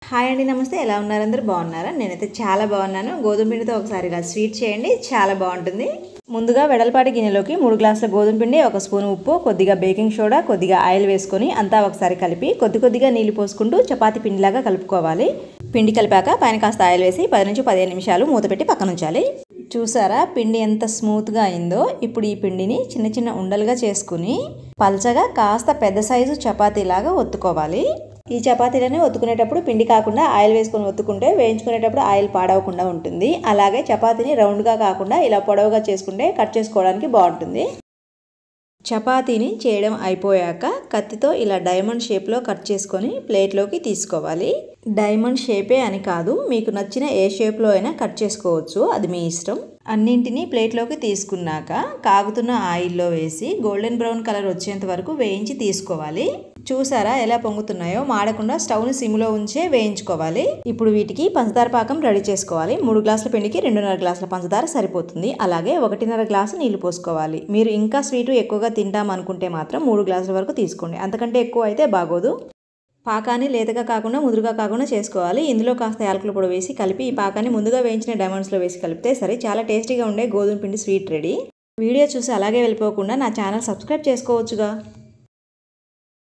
Hi అండి, నమస్తే. ఎలా ఉన్నారు? అందరూ బాగున్నారా? నేనైతే చాలా బాగున్నాను. గోధుమ పిండితో ఒకసారి ఇలా స్వీట్ చేయండి, చాలా బాగుంటుంది. ముందుగా వెడల్పాటి గిన్నెలోకి 3 గ్లాసుల గోధుమ పిండి, 1 స్పూన్ ఉప్పు, కొద్దిగా బేకింగ్ సోడా, కొద్దిగా ఆయిల్ వేసుకొని అంతా ఒకసారి కలిపి కొద్దిగా నీళ్లు పోసుకుంటూ చపాతీ పిండిలాగా కలుపుకోవాలి. పిండి కలిపాక పైన కాస్త ఆయిల్ వేసి 10 నుంచి 15 నిమిషాలు మూత పెట్టి పక్కన ఉంచాలి. చూసారా పిండి ఎంత స్మూత్గా అయిందో? ఇప్పుడు ఈ పిండిని చిన్న చిన్న ఉండలుగా చేసుకుని పల్చగా కాస్త పెద్ద సైజు చపాతీలాగా ఒత్తుకోవాలి. ఈ చపాతీలని ఒత్తుకునేటప్పుడు పిండి కాకుండా ఆయిల్ వేసుకొని ఒత్తుకుంటే వేయించుకునేటప్పుడు ఆయిల్ పాడవకుండా ఉంటుంది. అలాగే చపాతీని రౌండ్గా కాకుండా ఇలా పొడవుగా చేసుకుంటే కట్ చేసుకోవడానికి బాగుంటుంది. చపాతీని చేయడం అయిపోయాక కత్తితో ఇలా డైమండ్ షేప్లో కట్ చేసుకొని ప్లేట్లోకి తీసుకోవాలి. డైమండ్ షేపే అని కాదు, మీకు నచ్చిన ఏ షేప్లో అయినా కట్ చేసుకోవచ్చు, అది మీ ఇష్టం. అన్నింటినీ ప్లేట్లోకి తీసుకున్నాక కాగుతున్న ఆయిల్లో వేసి గోల్డెన్ బ్రౌన్ కలర్ వచ్చేంత వరకు వేయించి తీసుకోవాలి. చూసారా ఎలా పొంగుతున్నాయో? మాడకుండా స్టవ్ని సిమ్లో ఉంచే వేయించుకోవాలి. ఇప్పుడు వీటికి పంచదార పాకం రెడీ చేసుకోవాలి. 3 గ్లాసుల పిండికి 2.5 గ్లాసుల పంచదార సరిపోతుంది. అలాగే 1.5 గ్లాసు నీళ్లు పోసుకోవాలి. మీరు ఇంకా స్వీటు ఎక్కువగా తింటామనుకుంటే మాత్రం 3 గ్లాసుల వరకు తీసుకోండి. అంతకంటే ఎక్కువ అయితే బాగోదు. పాకాన్ని లేతగా కాకుండా ముదురుగా కాకుండా చేసుకోవాలి. ఇందులో కాస్త యాలకుల పొడి వేసి కలిపి ఈ పాకాన్ని ముందుగా వేయించిన డైమండ్స్లో వేసి కలిపితే సరే చాలా టేస్టీగా ఉండే గోధుమ పిండి స్వీట్ రెడీ. వీడియో చూసి అలాగే వెళ్ళిపోకుండా నా ఛానల్ సబ్స్క్రైబ్ చేసుకోవచ్చుగా.